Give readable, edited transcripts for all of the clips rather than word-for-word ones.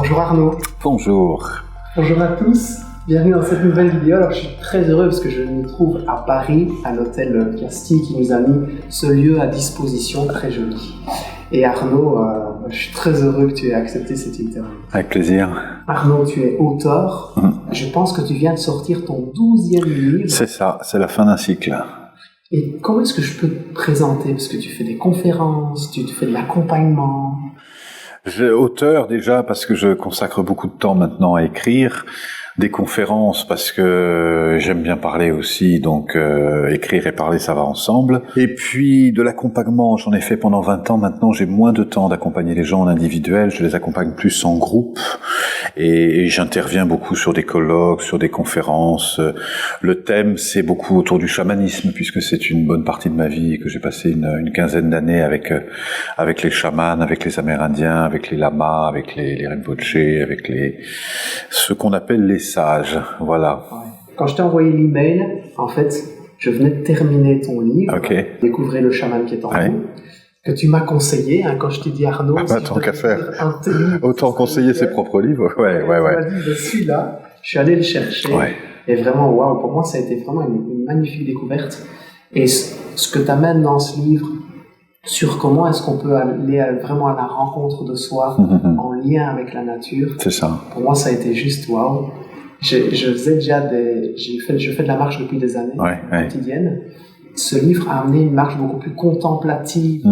Bonjour Arnaud. Bonjour. Bonjour à tous. Bienvenue dans cette nouvelle vidéo. Alors je suis très heureux parce que je me trouve à Paris, à l'hôtel Casti qui nous a mis ce lieu à disposition très joli. Et Arnaud, je suis très heureux que tu aies accepté cette interview. Avec plaisir. Arnaud, tu es auteur. Je pense que tu viens de sortir ton 12e livre. C'est ça, c'est la fin d'un cycle. Et comment est-ce que je peux te présenter? Parce que tu fais des conférences, tu fais de l'accompagnement. Auteur déjà parce que je consacre beaucoup de temps maintenant à écrire, des conférences parce que j'aime bien parler aussi, donc écrire et parler ça va ensemble. Et puis de l'accompagnement, j'en ai fait pendant 20 ans maintenant, j'ai moins de temps d'accompagner les gens en individuel, je les accompagne plus en groupe et j'interviens beaucoup sur des colloques, sur des conférences. Le thème c'est beaucoup autour du chamanisme puisque c'est une bonne partie de ma vie et que j'ai passé une quinzaine d'années avec les chamans, avec les Amérindiens, avec les lamas, avec les Rinpoche, avec ce qu'on appelle les sages, voilà. Quand je t'ai envoyé l'email, en fait, je venais de terminer ton livre, Découvrez le chaman qui est en vous, que tu m'as conseillé, quand je t'ai dit Arnaud, tant qu'à faire. Autant conseiller ses propres livres, ouais. Tu m'as dit, celui-là, je suis allé le chercher, et vraiment, waouh, pour moi, ça a été vraiment une magnifique découverte. Et ce que tu amènes dans ce livre, sur comment est-ce qu'on peut aller vraiment à la rencontre de soi, en lien avec la nature. C'est ça. Pour moi, ça a été juste waouh. Je faisais déjà je fais de la marche depuis des années, quotidienne. Ce livre a amené une marche beaucoup plus contemplative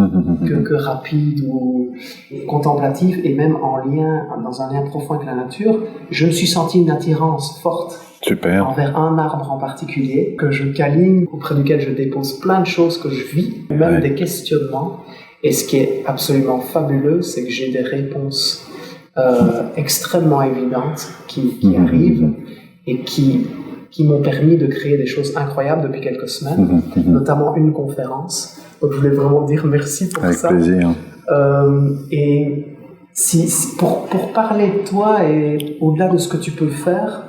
que rapide ou contemplative, et même dans un lien profond avec la nature. Je me suis senti une attirance forte. Super. Envers un arbre en particulier, que je câline, auprès duquel je dépose plein de choses que je vis, même des questionnements. Et ce qui est absolument fabuleux, c'est que j'ai des réponses extrêmement évidentes qui arrivent et qui m'ont permis de créer des choses incroyables depuis quelques semaines, notamment une conférence. Donc je voulais vraiment dire merci pour ça. Avec plaisir. Et pour parler de toi et au-delà de ce que tu peux faire,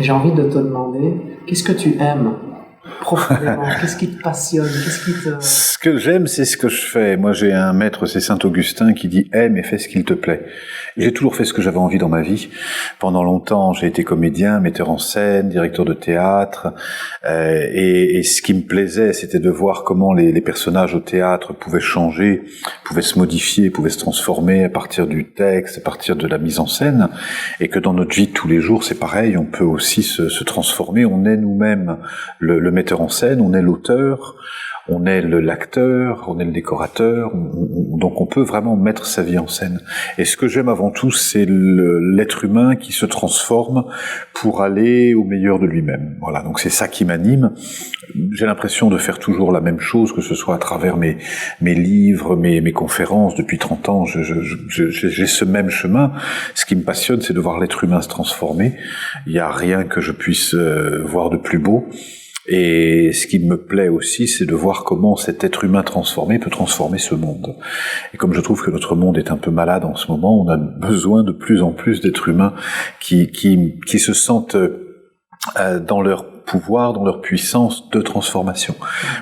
j'ai envie de te demander, qu'est-ce que tu aimes profondément? Qu'est-ce qui te passionne? Ce que j'aime, c'est ce que je fais. Moi, j'ai un maître, c'est Saint-Augustin, qui dit « aime et fais ce qu'il te plaît ». J'ai toujours fait ce que j'avais envie dans ma vie. Pendant longtemps, j'ai été comédien, metteur en scène, directeur de théâtre. Et ce qui me plaisait, c'était de voir comment les personnages au théâtre pouvaient changer, pouvaient se modifier, pouvaient se transformer à partir du texte, à partir de la mise en scène. Et que dans notre vie de tous les jours, c'est pareil, on peut aussi se transformer. On est nous-mêmes le metteur en scène, on est l'auteur, on est l'acteur, on est le décorateur, donc on peut vraiment mettre sa vie en scène. Et ce que j'aime avant tout, c'est l'être humain qui se transforme pour aller au meilleur de lui-même. Voilà, donc c'est ça qui m'anime. J'ai l'impression de faire toujours la même chose, que ce soit à travers mes livres, mes conférences. Depuis 30 ans, j'ai ce même chemin. Ce qui me passionne, c'est de voir l'être humain se transformer. Il n'y a rien que je puisse voir de plus beau. Et ce qui me plaît aussi, c'est de voir comment cet être humain transformé peut transformer ce monde. Et comme je trouve que notre monde est un peu malade en ce moment, on a besoin de plus en plus d'êtres humains qui se sentent dans leur pouvoir, dans leur puissance de transformation.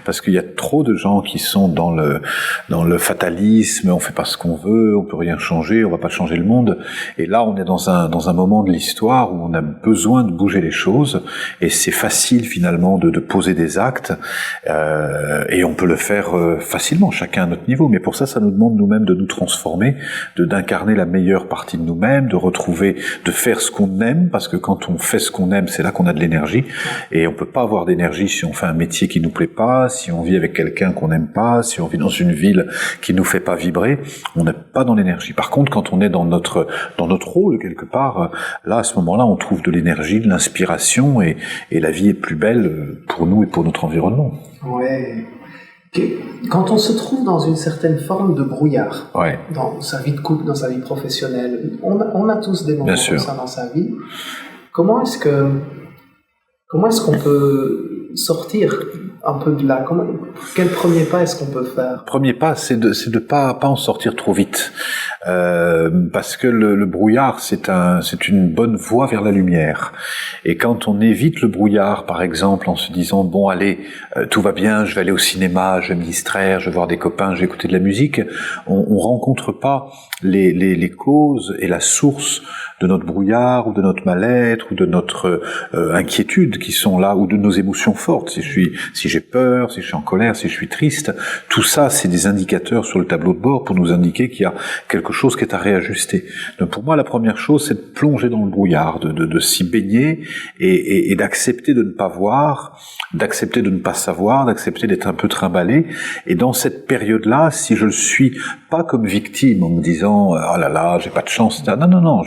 Parce qu'il y a trop de gens qui sont dans le fatalisme, on fait pas ce qu'on veut, on peut rien changer, on va pas changer le monde. Et là, on est dans un moment de l'histoire où on a besoin de bouger les choses, et c'est facile finalement de poser des actes, et on peut le faire facilement, chacun à notre niveau. Mais pour ça, ça nous demande nous-mêmes de nous transformer, d'incarner la meilleure partie de nous-mêmes, de faire ce qu'on aime, parce que quand on fait ce qu'on aime, c'est là qu'on a de l'énergie. Et on peut pas avoir d'énergie si on fait un métier qui nous plaît pas, si on vit avec quelqu'un qu'on n'aime pas, si on vit dans une ville qui nous fait pas vibrer, on n'est pas dans l'énergie. Par contre, quand on est dans notre rôle quelque part, là, à ce moment-là, on trouve de l'énergie, de l'inspiration, et la vie est plus belle pour nous et pour notre environnement. Ouais. Quand on se trouve dans une certaine forme de brouillard, dans sa vie de couple, dans sa vie professionnelle, on a tous des moments comme ça dans sa vie. Comment est-ce qu'on peut sortir un peu de là? Quel premier pas est-ce qu'on peut faire? Premier pas, c'est de pas en sortir trop vite. Parce que le brouillard, c'est une bonne voie vers la lumière. Et quand on évite le brouillard, par exemple, en se disant bon allez, tout va bien, je vais aller au cinéma, je vais me distraire, je vais voir des copains, je vais écouter de la musique, on rencontre pas les causes et la source de notre brouillard ou de notre mal-être ou de notre inquiétude qui sont là, ou de nos émotions fortes. Si j'ai peur, si je suis en colère, si je suis triste, tout ça c'est des indicateurs sur le tableau de bord pour nous indiquer qu'il y a quelque chose qui est à réajuster. Donc pour moi la première chose c'est de plonger dans le brouillard, de s'y baigner et d'accepter de ne pas voir, d'accepter de ne pas savoir, d'accepter d'être un peu trimballé. Et dans cette période-là, si je le suis pas comme victime en me disant oh là là j'ai pas de chance, non,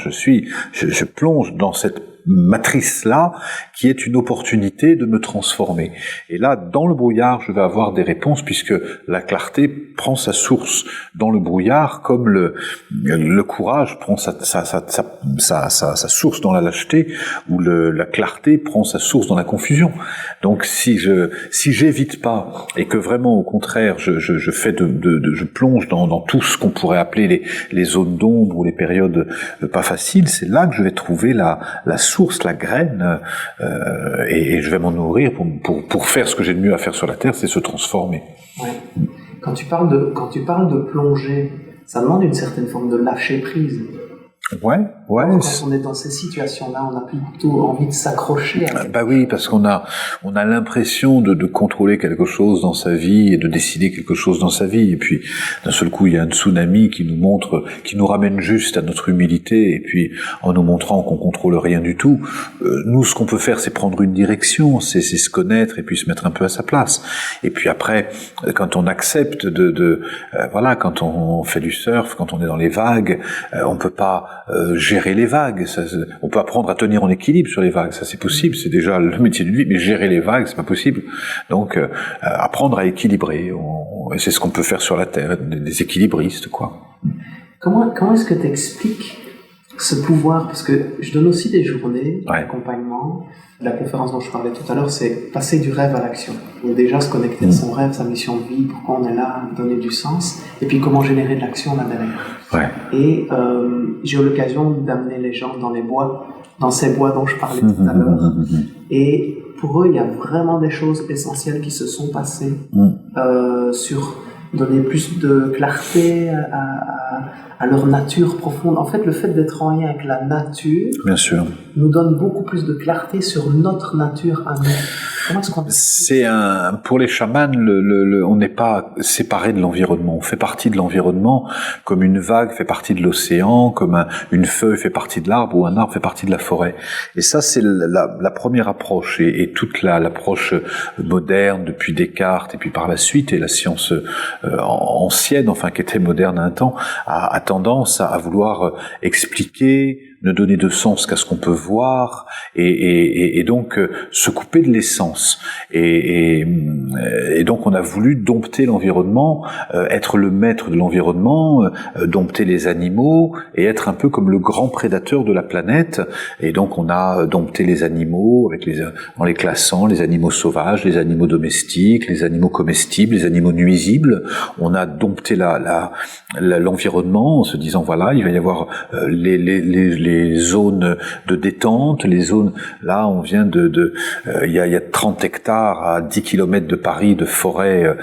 je plonge dans cette matrice-là, qui est une opportunité de me transformer. Et là, dans le brouillard, je vais avoir des réponses, puisque la clarté prend sa source dans le brouillard, comme le courage prend sa source dans la lâcheté, ou la clarté prend sa source dans la confusion. Donc, si j'évite pas, et que vraiment, au contraire, je plonge dans tout ce qu'on pourrait appeler les zones d'ombre ou les périodes pas faciles, c'est là que je vais trouver la source, la graine, et je vais m'en nourrir pour faire ce que j'ai de mieux à faire sur la terre, c'est se transformer. Ouais. Quand tu parles de plonger, ça demande une certaine forme de lâcher prise. Ouais. Quand on est dans ces situations-là, on a plutôt envie de s'accrocher. Bah oui, parce qu'on a l'impression de contrôler quelque chose dans sa vie et de décider quelque chose dans sa vie. Et puis, d'un seul coup, il y a un tsunami qui nous ramène juste à notre humilité. Et puis, en nous montrant qu'on contrôle rien du tout, nous, ce qu'on peut faire, c'est prendre une direction, c'est se connaître et puis se mettre un peu à sa place. Et puis après, quand on accepte voilà, quand on fait du surf, quand on est dans les vagues, on peut pas gérer les vagues. On peut apprendre à tenir en équilibre sur les vagues, ça c'est possible, c'est déjà le métier d'une vie, mais gérer les vagues, c'est pas possible. Donc, apprendre à équilibrer, et c'est ce qu'on peut faire sur la Terre, des équilibristes, quoi. Comment est-ce que tu expliques ce pouvoir? Parce que je donne aussi des journées d'accompagnement. La conférence dont je parlais tout à l'heure, c'est passer du rêve à l'action. Donc déjà se connecter à son rêve, sa mission de vie, pourquoi on est là, donner du sens, et puis comment générer de l'action là derrière. Ouais. Et j'ai eu l'occasion d'amener les gens dans ces bois dont je parlais tout à l'heure. Et pour eux, il y a vraiment des choses essentielles qui se sont passées sur donner plus de clarté à leur nature profonde. En fait, le fait d'être en lien avec la nature, bien sûr, nous donne beaucoup plus de clarté sur notre nature à nous. Comment est-ce qu'on... Pour les chamans, on n'est pas séparé de l'environnement. On fait partie de l'environnement comme une vague fait partie de l'océan, comme une feuille fait partie de l'arbre ou un arbre fait partie de la forêt. Et ça, c'est la première approche. Et toute l'approche moderne depuis Descartes et puis par la suite, et la science ancienne, enfin qui était moderne à un temps, a tendance à vouloir expliquer, ne donner de sens qu'à ce qu'on peut voir, et donc se couper de l'essence. Et donc on a voulu dompter l'environnement, être le maître de l'environnement, dompter les animaux, et être un peu comme le grand prédateur de la planète. Et donc on a dompté les animaux en les classant, les animaux sauvages, les animaux domestiques, les animaux comestibles, les animaux nuisibles. On a dompté l'environnement en se disant voilà, il va y avoir les zones de détente, les zones, là on vient il y a 30 hectares à 10 km de Paris de forêt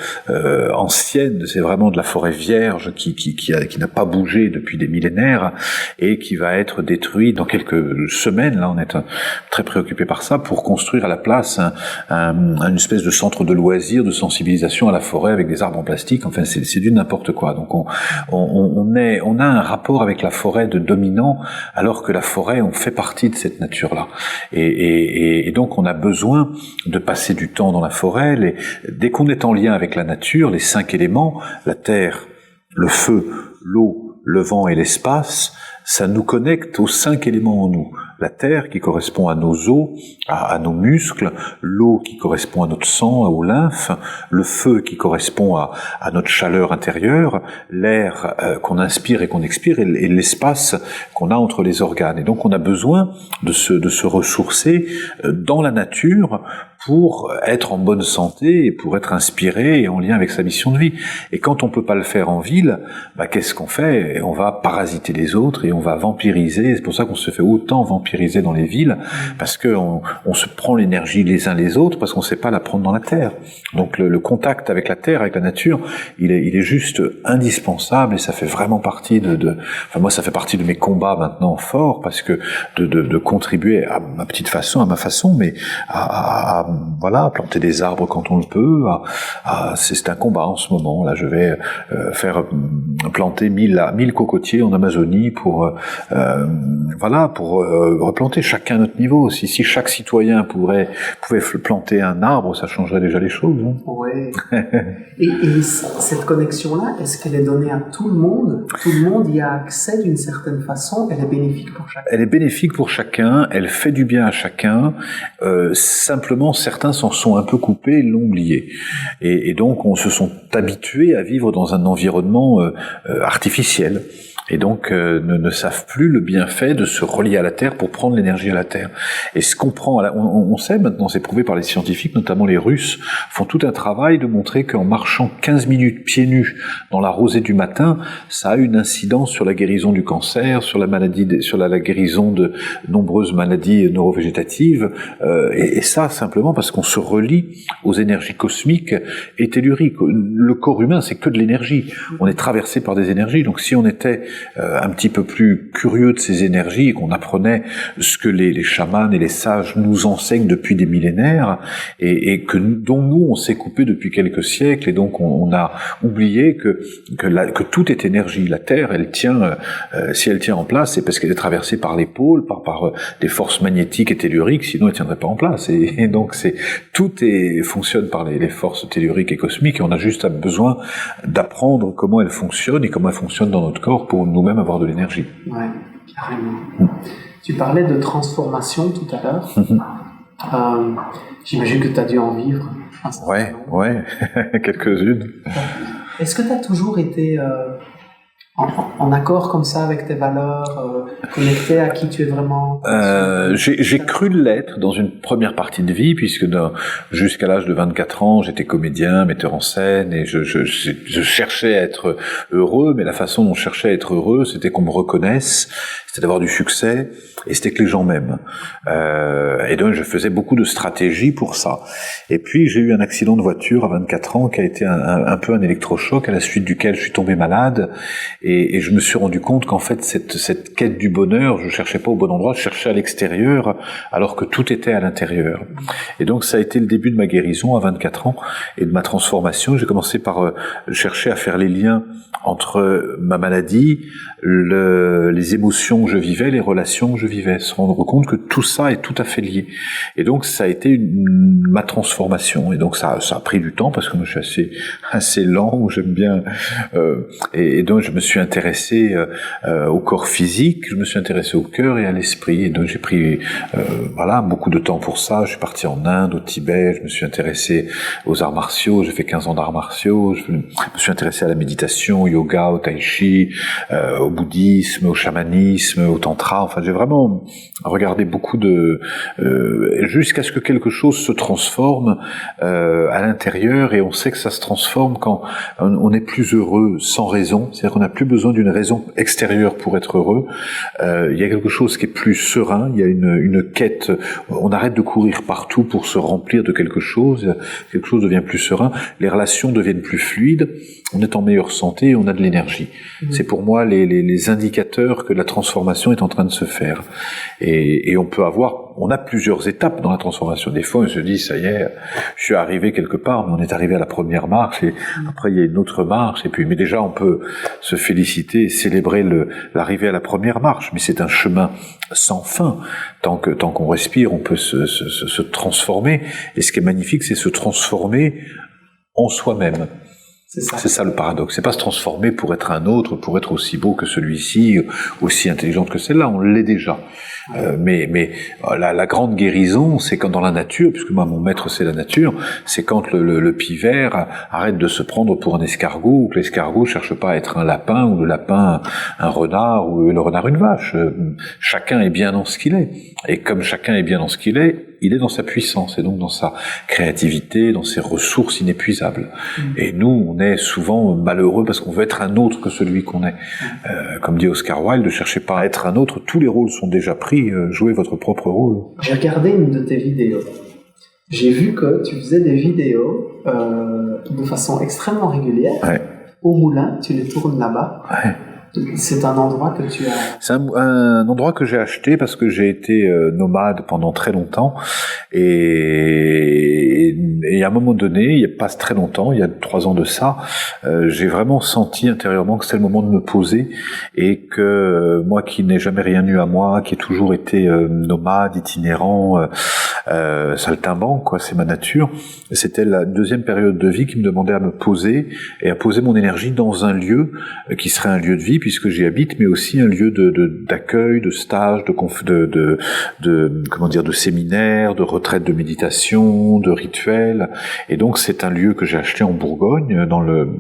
ancienne, c'est vraiment de la forêt vierge qui n'a pas bougé depuis des millénaires et qui va être détruite dans quelques semaines. Là on est très préoccupé par ça, pour construire à la place une espèce de centre de loisirs, de sensibilisation à la forêt avec des arbres en plastique. Enfin c'est du n'importe quoi. Donc on a un rapport avec la forêt de dominant, alors que la forêt, on fait partie de cette nature-là. Et donc, on a besoin de passer du temps dans la forêt. Dès qu'on est en lien avec la nature, les 5 éléments, la terre, le feu, l'eau, le vent et l'espace, ça nous connecte aux 5 éléments en nous. La terre qui correspond à nos os, à nos muscles, l'eau qui correspond à notre sang, aux lymphes, le feu qui correspond à notre chaleur intérieure, l'air qu'on inspire et qu'on expire, et l'espace qu'on a entre les organes. Et donc on a besoin de se ressourcer dans la nature pour être en bonne santé et pour être inspiré et en lien avec sa mission de vie. Et quand on peut pas le faire en ville, qu'est-ce qu'on fait? On va parasiter les autres et on va vampiriser. C'est pour ça qu'on se fait autant vampiriser dans les villes, parce que on se prend l'énergie les uns les autres parce qu'on sait pas la prendre dans la terre. Donc le contact avec la terre, avec la nature, il est juste indispensable et ça fait vraiment partie moi ça fait partie de mes combats maintenant forts, parce que de contribuer à ma petite façon, à ma façon, mais à planter des arbres quand on le peut. C'est un combat en ce moment. Là, je vais faire planter 1000 cocotiers en Amazonie pour replanter chacun à notre niveau. Si chaque citoyen pouvait planter un arbre, ça changerait déjà les choses. Hein. Ouais. Et cette connexion-là, est-ce qu'elle est donnée à tout le monde? Tout le monde y a accès d'une certaine façon? Elle est bénéfique pour chacun? Elle est bénéfique pour chacun, elle fait du bien à chacun. Simplement, certains s'en sont un peu coupés et l'ont oublié. Et donc, on se sont habitués à vivre dans un environnement artificiel. Et donc ne savent plus le bienfait de se relier à la Terre pour prendre l'énergie à la Terre. Et ce qu'on prend, on sait maintenant, c'est prouvé par les scientifiques, notamment les Russes, font tout un travail de montrer qu'en marchant 15 minutes pieds nus dans la rosée du matin, ça a une incidence sur la guérison du cancer, sur la guérison de nombreuses maladies neurovégétatives, et ça simplement parce qu'on se relie aux énergies cosmiques et telluriques. Le corps humain, c'est que de l'énergie. On est traversé par des énergies, donc si on était un petit peu plus curieux de ces énergies et qu'on apprenait ce que les chamans et les sages nous enseignent depuis des millénaires et dont nous on s'est coupé depuis quelques siècles, et donc on a oublié que tout est énergie. La Terre, elle tient, si elle tient en place, c'est parce qu'elle est traversée par les pôles, par des forces magnétiques et telluriques, sinon elle tiendrait pas en place. Et donc tout fonctionne par les forces telluriques et cosmiques, et on a juste besoin d'apprendre comment elles fonctionnent et comment elles fonctionnent dans notre corps pour nous-mêmes avoir de l'énergie. Ouais, carrément. Tu parlais de transformation tout à l'heure. J'imagine que tu as dû en vivre. Ouais, quelques-unes. Est-ce que tu as toujours été en accord comme ça avec tes valeurs, connecté à qui tu es vraiment? J'ai cru l'être dans une première partie de vie, puisque jusqu'à l'âge de 24 ans, j'étais comédien, metteur en scène, et je cherchais à être heureux, mais la façon dont je cherchais à être heureux, c'était qu'on me reconnaisse, c'était d'avoir du succès, et c'était que les gens m'aiment. Et donc je faisais beaucoup de stratégies pour ça. Et puis j'ai eu un accident de voiture à 24 ans qui a été un peu un électrochoc, à la suite duquel je suis tombé malade, et je me suis rendu compte qu'en fait cette quête du bonheur, je cherchais pas au bon endroit, je cherchais à l'extérieur, alors que tout était à l'intérieur. Et donc ça a été le début de ma guérison à 24 ans et de ma transformation. J'ai commencé par chercher à faire les liens entre ma maladie, les émotions que je vivais, les relations que je vivais, se rendre compte que tout ça est tout à fait lié. Et donc ça a été ma transformation. Et donc ça a pris du temps, parce que moi je suis assez lent, j'aime bien. Et donc je me suis intéressé au corps physique, je me suis intéressé au cœur et à l'esprit. Et donc j'ai pris beaucoup de temps pour ça. Je suis parti en Inde, au Tibet, je me suis intéressé aux arts martiaux, j'ai fait 15 ans d'arts martiaux, je me suis intéressé à la méditation, au yoga, au tai chi, au bouddhisme, au chamanisme, au tantra. Enfin, j'ai vraiment regardé beaucoup jusqu'à ce que quelque chose se transforme à l'intérieur, et on sait que ça se transforme quand on est plus heureux sans raison, c'est-à-dire qu'on n'a plus besoin d'une raison extérieure pour être heureux. Il y a quelque chose qui est plus serein, il y a une quête, on arrête de courir partout pour se remplir de quelque chose devient plus serein, les relations deviennent plus fluides, on est en meilleure santé et on a de l'énergie. C'est pour moi les indicateurs que la transformation est en train de se faire. Et on a plusieurs étapes dans la transformation. Des fois, on se dit, ça y est, je suis arrivé quelque part, mais on est arrivé à la première marche, et après, il y a une autre marche, mais déjà, on peut se féliciter et célébrer l'arrivée à la première marche, mais c'est un chemin sans fin. Tant qu'on respire, on peut se transformer, et ce qui est magnifique, c'est se transformer en soi-même. C'est ça le paradoxe. C'est pas se transformer pour être un autre, pour être aussi beau que celui-ci, aussi intelligente que celle-là. On l'est déjà. Mais la grande guérison, c'est quand dans la nature, puisque moi mon maître c'est la nature, c'est quand le pivert arrête de se prendre pour un escargot, ou que l'escargot cherche pas à être un lapin, ou le lapin un renard, ou le renard une vache. Chacun est bien dans ce qu'il est. Et comme chacun est bien dans ce qu'il est, il est dans sa puissance et donc dans sa créativité, dans ses ressources inépuisables. Et nous, on est souvent malheureux parce qu'on veut être un autre que celui qu'on est. Comme dit Oscar Wilde, ne cherchez pas à être un autre, tous les rôles sont déjà pris, jouez votre propre rôle. J'ai regardé une de tes vidéos. J'ai vu que tu faisais des vidéos de façon extrêmement régulière. Ouais. Au Moulin, tu les tournes là-bas. Ouais. C'est un endroit que tu as... C'est un endroit que j'ai acheté parce que j'ai été nomade pendant très longtemps et à un moment donné, il n'y a pas très longtemps, il y a 3 ans de ça, j'ai vraiment senti intérieurement que c'était le moment de me poser et que moi qui n'ai jamais rien eu à moi, qui ai toujours été nomade, itinérant, saltimbanque, quoi, c'est ma nature, c'était la deuxième période de vie qui me demandait à me poser et à poser mon énergie dans un lieu qui serait un lieu de vie puisque j'y habite, mais aussi un lieu d'accueil, de stage, de séminaire, de retraite de méditation, de rituel. Et donc c'est un lieu que j'ai acheté en Bourgogne, dans le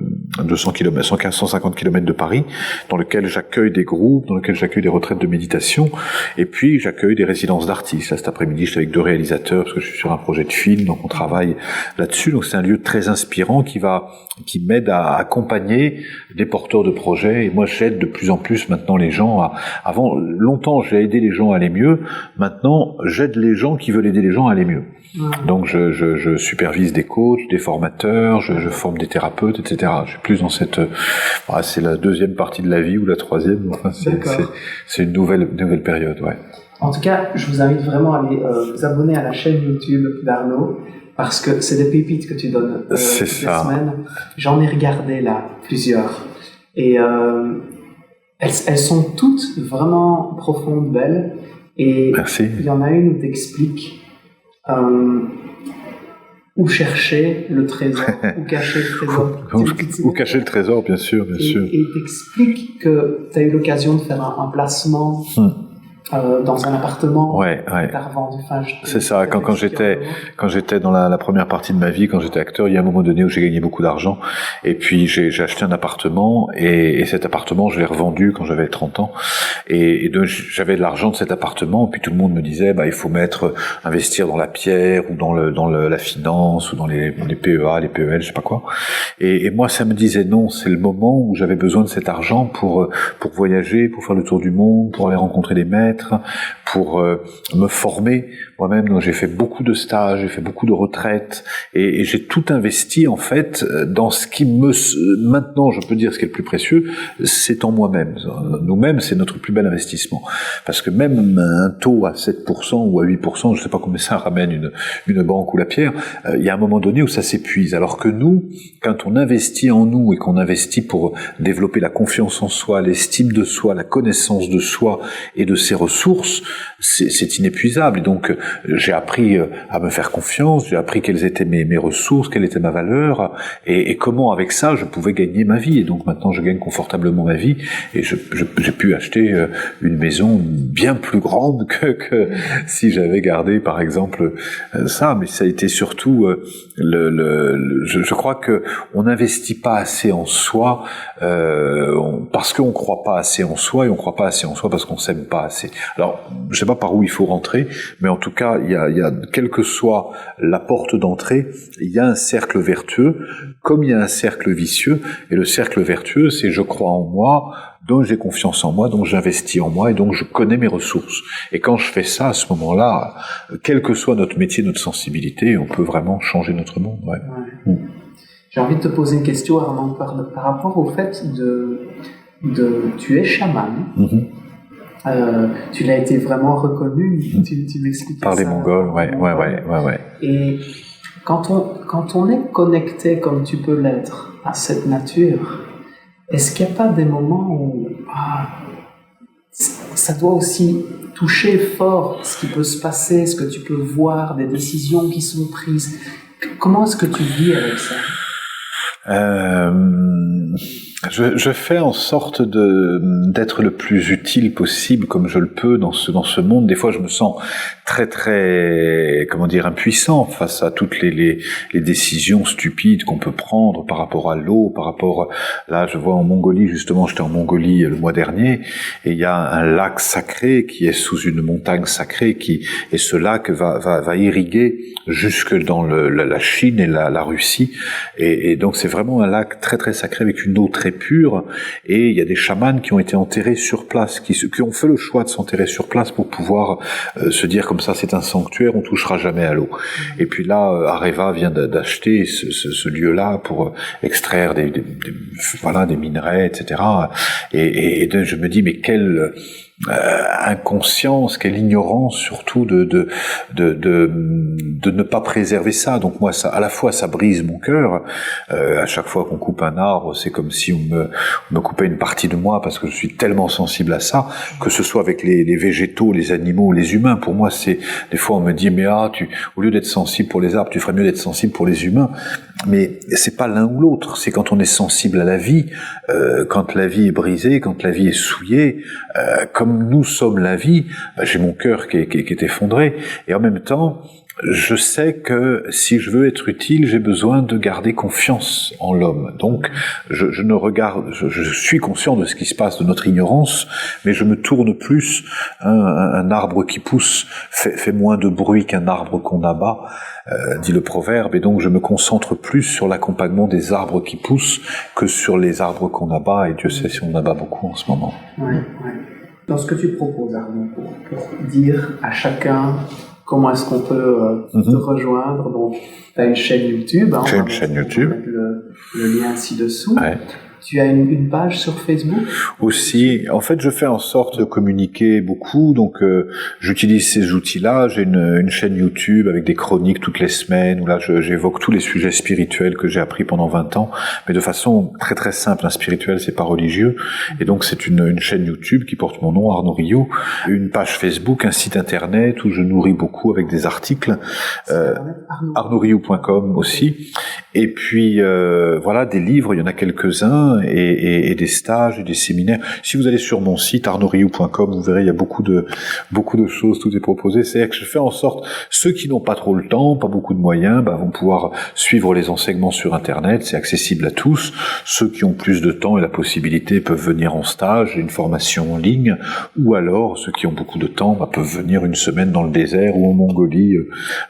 150 km de Paris, dans lequel j'accueille des groupes, dans lequel j'accueille des retraites de méditation, et puis j'accueille des résidences d'artistes. Là, cet après-midi, j'étais avec 2 réalisateurs parce que je suis sur un projet de film, donc on travaille là-dessus. Donc c'est un lieu très inspirant qui m'aide à accompagner des porteurs de projets. Et moi, j'aide de plus en plus maintenant les gens avant, longtemps, j'ai aidé les gens à aller mieux. Maintenant, j'aide les gens qui veulent aider les gens à aller mieux. Donc, je supervise des coachs, des formateurs, je forme des thérapeutes, etc. Je suis plus dans cette, c'est la deuxième partie de la vie ou la troisième. Enfin, c'est une nouvelle période, ouais. En tout cas, je vous invite vraiment à aller vous abonner à la chaîne YouTube d'Arnaud parce que c'est des pépites que tu donnes toutes les semaines. J'en ai regardé là plusieurs et elles sont toutes vraiment profondes, belles. Et merci. Il y en a une où tu expliques où chercher le trésor, où cacher le trésor. Où cacher le trésor, bien sûr. Et t'expliques que tu as eu l'occasion de faire un placement dans un appartement. Ouais. T'as revendu. C'est ça. Quand j'étais dans la première partie de ma vie, quand j'étais acteur, il y a un moment donné où j'ai gagné beaucoup d'argent. Et puis j'ai acheté un appartement et cet appartement, je l'ai revendu quand j'avais 30 ans. Et donc j'avais de l'argent de cet appartement. Et puis tout le monde me disait, il faut investir dans la pierre ou dans la finance ou dans les PEA, les PEL, je sais pas quoi. Et moi, ça me disait non. C'est le moment où j'avais besoin de cet argent pour voyager, pour faire le tour du monde, pour aller rencontrer des maîtres, pour me former moi-même. Donc j'ai fait beaucoup de stages, j'ai fait beaucoup de retraites et j'ai tout investi en fait dans ce qui maintenant je peux dire ce qui est le plus précieux, c'est en moi-même. Nous-mêmes, c'est notre plus bel investissement parce que même un taux à 7% ou à 8%, je sais pas combien ça ramène une banque ou la pierre, il y a un moment donné où ça s'épuise. Alors que nous, quand on investit en nous et qu'on investit pour développer la confiance en soi, l'estime de soi, la connaissance de soi et de ses ressources, c'est inépuisable. Et donc j'ai appris à me faire confiance, j'ai appris quelles étaient mes ressources, quelle était ma valeur et comment avec ça je pouvais gagner ma vie. Et donc maintenant je gagne confortablement ma vie et j'ai pu acheter une maison bien plus grande que si j'avais gardé par exemple ça. Mais ça a été surtout je crois que on n'investit pas assez en soi parce qu'on croit pas assez en soi et on croit pas assez en soi parce qu'on s'aime pas assez. Alors je sais pas par où il faut rentrer, mais en tout cas il y a quelle que soit la porte d'entrée, il y a un cercle vertueux comme il y a un cercle vicieux. Et le cercle vertueux, c'est je crois en moi, donc j'ai confiance en moi, donc j'investis en moi et donc je connais mes ressources. Et quand je fais ça, à ce moment-là, quel que soit notre métier, notre sensibilité, on peut vraiment changer notre monde. Ouais. J'ai envie de te poser une question, Armand, par rapport au fait tu es chaman. Tu l'as été vraiment reconnu, tu m'expliques par les Mongols, ouais. Et quand on est connecté comme tu peux l'être à cette nature, est-ce qu'il n'y a pas des moments où ça doit aussi toucher fort ce qui peut se passer, ce que tu peux voir, des décisions qui sont prises? Comment est-ce que tu vis avec ça? Je fais en sorte d'être le plus utile possible comme je le peux dans ce monde. Des fois, je me sens très, comment dire, impuissant face à toutes les décisions stupides qu'on peut prendre par rapport à l'eau, par rapport, là, je vois en Mongolie, justement, j'étais en Mongolie le mois dernier, et il y a un lac sacré qui est sous une montagne sacrée et ce lac va irriguer jusque dans la Chine et la Russie, et donc c'est vraiment un lac très sacré avec une eau très pure, et il y a des chamans qui ont été enterrés sur place, qui ont fait le choix de s'enterrer sur place pour pouvoir se dire comme ça, c'est un sanctuaire, on touchera jamais à l'eau. Et puis là, Areva vient d'acheter ce lieu-là pour extraire des minerais, etc. Et donc je me dis, mais quelle inconscience, quelle ignorance surtout de ne pas préserver ça. Donc moi, ça, à la fois, ça brise mon cœur. À chaque fois qu'on coupe un arbre, c'est comme si on me coupait une partie de moi, parce que je suis tellement sensible à ça, que ce soit avec les végétaux, les animaux, les humains. Pour moi, c'est des fois on me dit, mais au lieu d'être sensible pour les arbres, tu ferais mieux d'être sensible pour les humains. Mais c'est pas l'un ou l'autre. C'est quand on est sensible à la vie, quand la vie est brisée, quand la vie est souillée, comme nous sommes la vie, j'ai mon cœur qui est effondré. Et en même temps, je sais que si je veux être utile, j'ai besoin de garder confiance en l'homme. Donc, je suis conscient de ce qui se passe, de notre ignorance, mais je me tourne plus. Un arbre qui pousse fait moins de bruit qu'un arbre qu'on abat, dit le proverbe, et donc je me concentre plus sur l'accompagnement des arbres qui poussent que sur les arbres qu'on abat, et Dieu sait si on abat beaucoup en ce moment. Ouais. Dans ce que tu proposes, Arnaud, pour dire à chacun comment est-ce qu'on peut te rejoindre, donc tu as une chaîne YouTube. J'ai une chaîne YouTube. On va mettre le lien ci-dessous. Ouais. Tu as une page sur Facebook aussi. En fait, je fais en sorte de communiquer beaucoup, donc j'utilise ces outils-là. J'ai une chaîne YouTube avec des chroniques toutes les semaines, où là j'évoque tous les sujets spirituels que j'ai appris pendant 20 ans, mais de façon très simple. Un spirituel, c'est pas religieux, et donc c'est une chaîne YouTube qui porte mon nom, Arnaud Rioux, une page Facebook, un site internet où je nourris beaucoup avec des articles, arnaudrioux.com aussi, et puis voilà, des livres, il y en a quelques-uns, et des stages et des séminaires. Si vous allez sur mon site arnaudrioux.com, vous verrez, il y a beaucoup de choses, tout est proposé. C'est-à-dire que je fais en sorte, ceux qui n'ont pas trop le temps, pas beaucoup de moyens, vont pouvoir suivre les enseignements sur Internet, c'est accessible à tous. Ceux qui ont plus de temps et la possibilité peuvent venir en stage, une formation en ligne, ou alors ceux qui ont beaucoup de temps peuvent venir une semaine dans le désert ou en Mongolie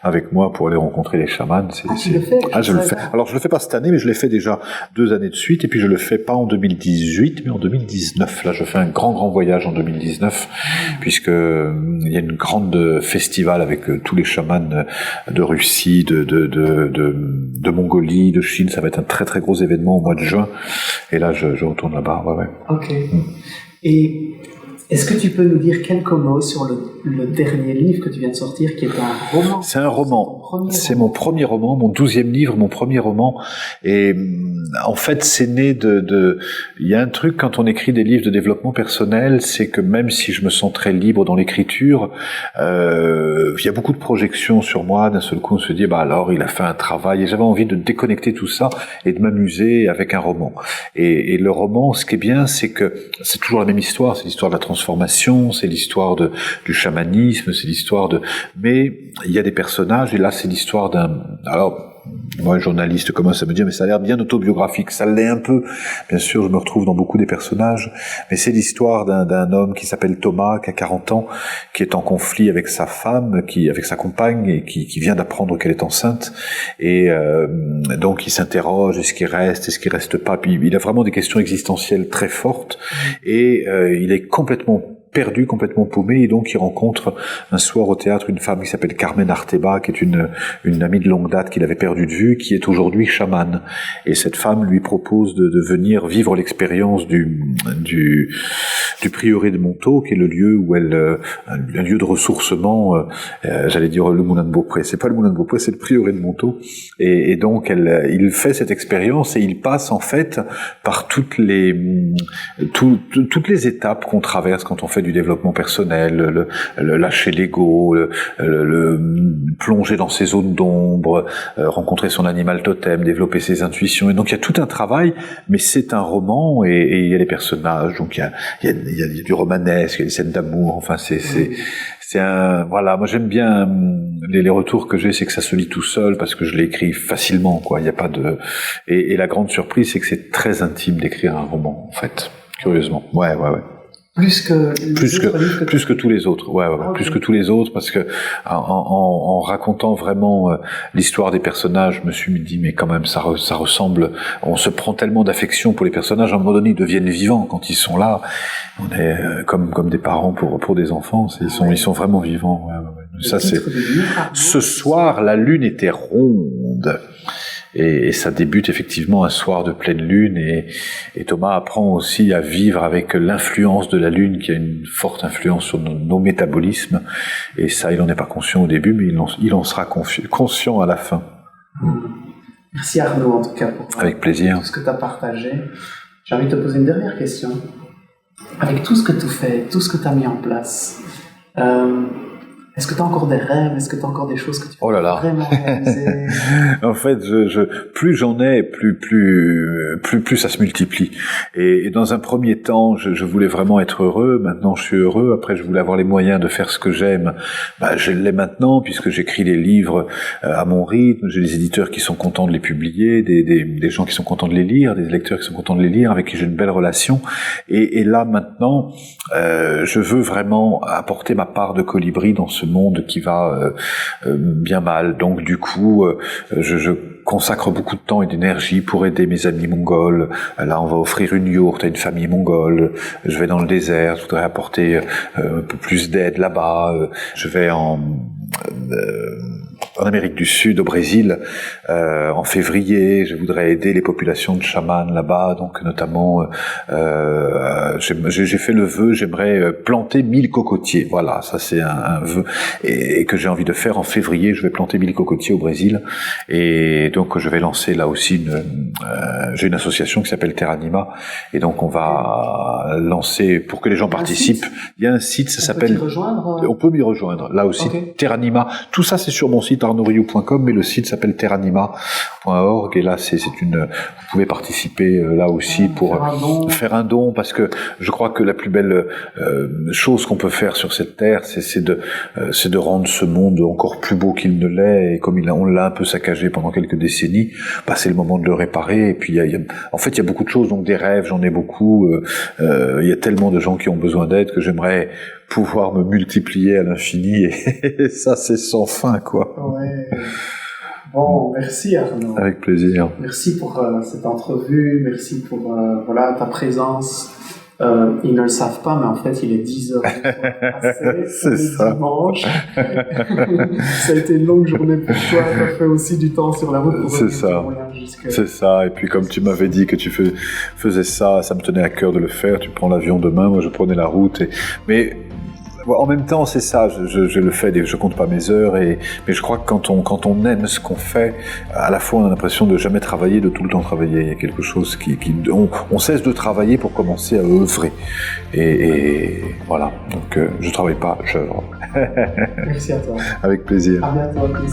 avec moi pour aller rencontrer les chamans. Tu le fais? Je le fais. Alors je le fais pas cette année, mais je l'ai fait déjà 2 années de suite, et puis je le fais pas en 2018, mais en 2019. Là, je fais un grand voyage en 2019, puisque il y a une grande festival avec tous les chamans de Russie, de Mongolie, de Chine. Ça va être un très gros événement au mois de juin. Et là, je retourne là-bas. Ouais. Ok. Et est-ce que tu peux nous dire quelques mots sur le dernier livre que tu viens de sortir, qui est un roman? C'est un roman. C'est mon premier roman, mon 12e livre, mon premier roman. Et en fait, c'est né il y a un truc quand on écrit des livres de développement personnel, c'est que même si je me sens très libre dans l'écriture, il y a beaucoup de projections sur moi. D'un seul coup, on se dit, alors, il a fait un travail. Et j'avais envie de déconnecter tout ça et de m'amuser avec un roman. Et le roman, ce qui est bien, c'est que c'est toujours la même histoire. C'est l'histoire de la transformation, c'est l'histoire du chamanisme, c'est l'histoire mais il y a des personnages, et là c'est l'histoire moi, journaliste, commence à me dire, mais ça a l'air bien autobiographique. Ça l'est un peu. Bien sûr, je me retrouve dans beaucoup des personnages, mais c'est l'histoire d'un homme qui s'appelle Thomas, qui a 40 ans, qui est en conflit avec sa femme, avec sa compagne, et qui vient d'apprendre qu'elle est enceinte. Et donc, il s'interroge, est-ce qu'il reste pas? Puis, il a vraiment des questions existentielles très fortes, et il est complètement perdu, complètement paumé, et donc il rencontre un soir au théâtre une femme qui s'appelle Carmen Arteba, qui est une amie de longue date qu'il avait perdue de vue, qui est aujourd'hui chamane. Et cette femme lui propose de venir vivre l'expérience du prieuré de Montaut, qui est le lieu où un lieu de ressourcement, j'allais dire le Moulin de Beaupré. C'est pas le Moulin de Beaupré, c'est le prieuré de Montaut. Et donc il fait cette expérience, et il passe en fait par toutes les étapes qu'on traverse quand on fait fait du développement personnel, le lâcher l'ego, le plonger dans ses zones d'ombre, rencontrer son animal totem, développer ses intuitions. Et donc il y a tout un travail, mais c'est un roman et il y a des personnages, donc il y a du romanesque, il y a des scènes d'amour. Enfin c'est un, voilà, moi j'aime bien les retours que j'ai, c'est que ça se lit tout seul parce que je l'écris facilement, quoi. Il y a pas de, et la grande surprise, c'est que c'est très intime d'écrire un roman, en fait. Curieusement. Ouais. Plus que tous les autres. Ouais. Okay. Plus que tous les autres, parce que en racontant vraiment l'histoire des personnages, je me suis dit, mais quand même, ça ressemble. On se prend tellement d'affection pour les personnages. À un moment donné, ils deviennent vivants quand ils sont là. On est comme des parents pour des enfants. Ils sont vraiment vivants. Ouais. Ça c'est. Ce soir, la lune était ronde. Et ça débute effectivement un soir de pleine lune, et Thomas apprend aussi à vivre avec l'influence de la lune, qui a une forte influence sur nos métabolismes, et ça il n'en est pas conscient au début, mais il en sera conscient à la fin. Merci Arnaud en tout cas pour avec plaisir. Tout ce que tu as partagé. J'ai envie de te poser une dernière question. Avec tout ce que tu fais, tout ce que tu as mis en place, est-ce que tu as encore des rêves? Est-ce que tu as encore des choses que tu veux vraiment réaliser? En fait, plus j'en ai, plus ça se multiplie. Et dans un premier temps, je voulais vraiment être heureux. Maintenant, je suis heureux. Après, je voulais avoir les moyens de faire ce que j'aime. Je l'ai maintenant, puisque j'écris les livres à mon rythme. J'ai des éditeurs qui sont contents de les publier, des gens qui sont contents de les lire, des lecteurs qui sont contents de les lire, avec qui j'ai une belle relation. Et là, maintenant, je veux vraiment apporter ma part de colibri dans ce monde qui va bien mal. Donc du coup, je consacre beaucoup de temps et d'énergie pour aider mes amis mongols. Là, on va offrir une yourte à une famille mongole. Je vais dans le désert, je voudrais apporter un peu plus d'aide là-bas. Je vais en Amérique du Sud, au Brésil, en février. Je voudrais aider les populations de chamans là-bas, donc notamment j'ai fait le vœu, j'aimerais planter 1000 cocotiers. Voilà, ça c'est un vœu et que j'ai envie de faire en février. Je vais planter 1000 cocotiers au Brésil, et donc je vais lancer là aussi j'ai une association qui s'appelle Terranima, et donc on va lancer pour que les gens participent. Il y a un site, ça s'appelle. On peut m'y rejoindre. Là aussi, okay. Terranima. Tout ça c'est sur mon site arnaudriou.com, mais le site s'appelle terranima.org, et là vous pouvez participer là aussi pour faire un don, parce que je crois que la plus belle chose qu'on peut faire sur cette terre, c'est de rendre ce monde encore plus beau qu'il ne l'est, et comme on l'a un peu saccagé pendant quelques décennies, c'est le moment de le réparer. Et puis en fait il y a beaucoup de choses, donc des rêves, j'en ai beaucoup, il y a tellement de gens qui ont besoin d'aide que j'aimerais pouvoir me multiplier à l'infini, et ça c'est sans fin, quoi. Ouais. Bon, merci Arnaud. Avec plaisir. Merci pour cette entrevue, merci pour ta présence. Ils ne le savent pas, mais en fait, il est 10h. C'est ça. Dimanche. Ça a été une longue journée pour toi. Tu as fait aussi du temps sur la route pour C'est ça. C'est ça. Et puis, comme tu m'avais dit que tu faisais ça, ça me tenait à cœur de le faire. Tu prends l'avion demain, moi je prenais la route. Mais en même temps, c'est ça, je le fais, je compte pas mes heures, mais je crois que quand on aime ce qu'on fait, à la fois on a l'impression de jamais travailler, de tout le temps travailler. Il y a quelque chose on cesse de travailler pour commencer à œuvrer. Et voilà, donc je travaille pas, j'œuvre. Merci à toi. Avec plaisir. À bientôt, Chris.